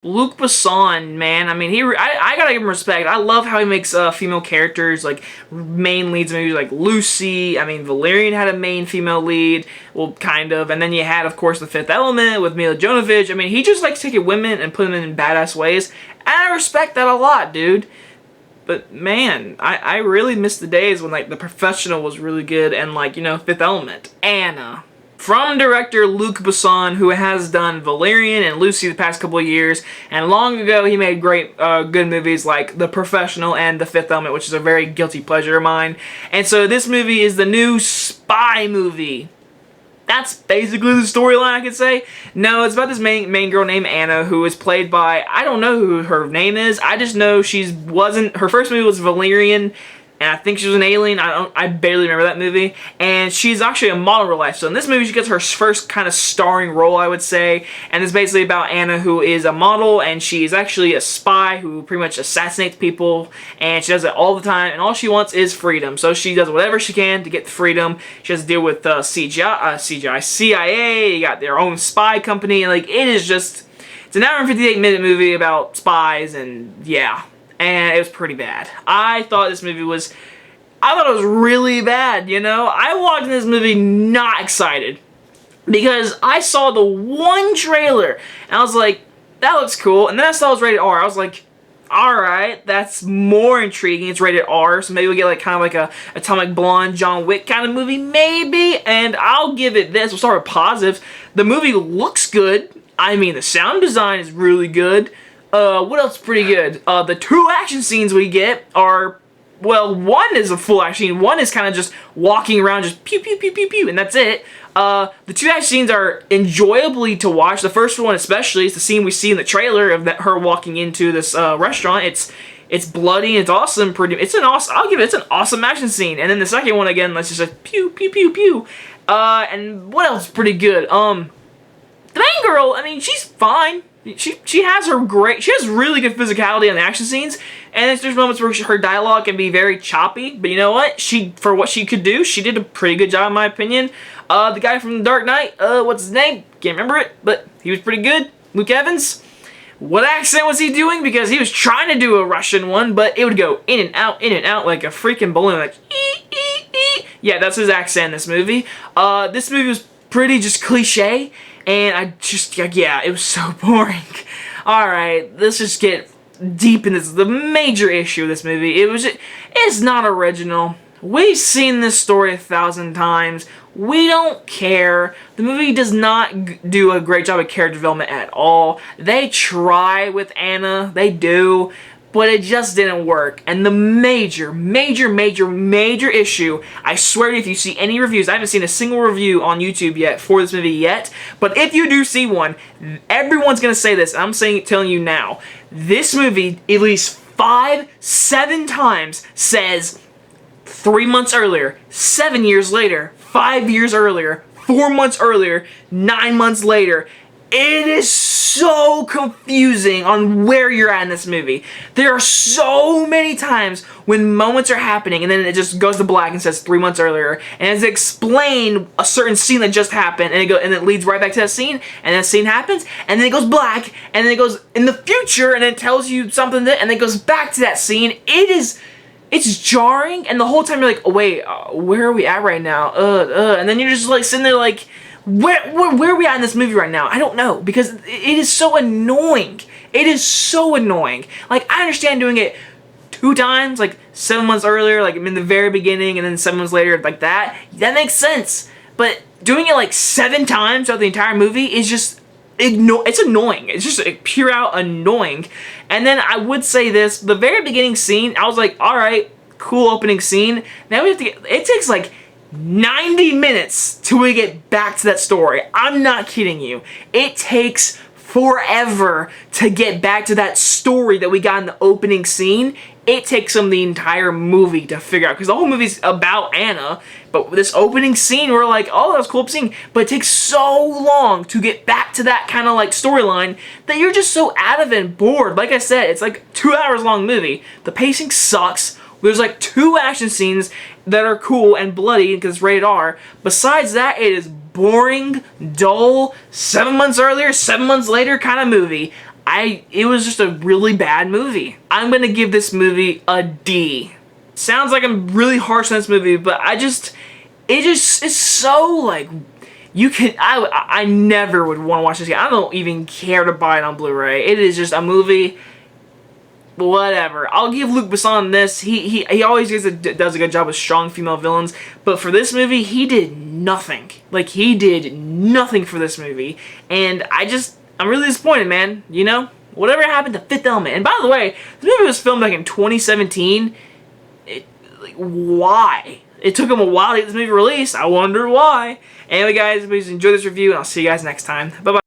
Luc Besson, man, I mean, I gotta give him respect. I love how he makes female characters, like, main leads in movies like Lucy. I mean, Valerian had a main female lead, well, kind of. And then you had, of course, The Fifth Element with Mila Jovovich. I mean, he just likes taking women and putting them in badass ways. And I respect that a lot, dude. But, man, I really miss the days when, like, The Professional was really good and, like, you know, Fifth Element. Anna. From director Luc Besson, who has done Valerian and Lucy the past couple of years, and long ago he made great, good movies like The Professional and The Fifth Element, which is a very guilty pleasure of mine. And so this movie is the new spy movie. That's basically the storyline, I could say. No, it's about this main girl named Anna, who is played by, I don't know who her name is. I just know her first movie was Valerian, and I think she was an alien. I barely remember that movie. And she's actually a model in real life. So in this movie, she gets her first kind of starring role, I would say. And it's basically about Anna, who is a model, and she's actually a spy who pretty much assassinates people. And she does it all the time, and all she wants is freedom. So she does whatever she can to get the freedom. She has to deal with CIA. You got their own spy company. And, like, it is just, it's an hour and 58-minute movie about spies, and yeah. And it was pretty bad. I thought it was really bad, you know? I walked in this movie not excited because I saw the one trailer and I was like, that looks cool. And then I saw it was rated R. I was like, alright, that's more intriguing. It's rated R, so maybe we'll get like kind of like a Atomic Blonde, John Wick kind of movie, maybe. And I'll give it this. We'll start with positives. The movie looks good. I mean, the sound design is really good. What else is pretty good? The two action scenes we get are, well, one is a full action scene. One is kind of just walking around, just pew, pew, pew, pew, pew, and that's it. The two action scenes are enjoyably to watch. The first one especially is the scene we see in the trailer of her walking into this restaurant. It's bloody, it's awesome, I'll give it, it's an awesome action scene. And then the second one, again, that's just like pew, pew, pew, pew. And what else is pretty good? The main girl, I mean, she's fine. She has really good physicality in the action scenes, and there's moments where her dialogue can be very choppy, but you know what? For what she could do, she did a pretty good job in my opinion. The guy from The Dark Knight, what's his name? Can't remember it, but he was pretty good. Luke Evans. What accent was he doing? Because he was trying to do a Russian one, but it would go in and out like a freaking balloon, like Yeah, that's his accent in this movie. This movie was pretty just cliche. And yeah, it was so boring. Alright, let's just get deep in this. The major issue of this movie, it's not original. We've seen this story 1,000 times. We don't care. The movie does not do a great job of character development at all. They try with Anna, they do, but it just didn't work. And the major issue, I swear if you see any reviews, I haven't seen a single review on YouTube yet for this movie yet, but if you do see one, everyone's gonna say this, I'm telling you now, this movie at least 5-7 times says 3 months earlier, 7 years later, 5 years earlier, 4 months earlier, 9 months later. It is so confusing on where you're at in this movie. There are so many times when moments are happening and then it just goes to black and says 3 months earlier, and it's explain a certain scene that just happened, and it leads right back to that scene, and that scene happens, and then it goes black, and then it goes in the future, and it tells you something and then it goes back to that scene. It's jarring, and the whole time you're like, oh, wait, where are we at right now? And then you're just like sitting there like, where are we at in this movie right now? I don't know, because it is so annoying. It is so annoying. Like, I understand doing it 2 times, like 7 months earlier, like in the very beginning, and then 7 months later, like that. That makes sense. But doing it like 7 times throughout the entire movie is just, it's annoying. It's just pure out annoying. And then I would say this, the very beginning scene, I was like, alright, cool opening scene. Now we have to it takes like 90 minutes till we get back to that story. I'm not kidding you. It takes forever to get back to that story that we got in the opening scene. It takes them the entire movie to figure out, because the whole movie's about Anna, but this opening scene, we're like, oh, that was a cool scene, but it takes so long to get back to that kind of like storyline that you're just so out of it and bored. Like I said, it's like 2 hours long movie. The pacing sucks. There's like 2 action scenes that are cool and bloody because it's rated R. Besides that, it is boring, dull, 7 months earlier, 7 months later kind of movie. it was just a really bad movie. I'm gonna give this movie a D. Sounds like I'm really harsh on this movie, but it just is so like, I never would want to watch this again. I don't even care to buy it on Blu-ray. It is just a movie. Whatever. I'll give Luc Besson this. He always does a good job with strong female villains, but for this movie, he did nothing. Like, he did nothing for this movie, and I'm really disappointed, man. You know, whatever happened to Fifth Element? And by the way, this movie was filmed like in 2017. Why? It took him a while to get this movie released. I wonder why. Anyway, guys, please enjoy this review, and I'll see you guys next time. Bye-bye.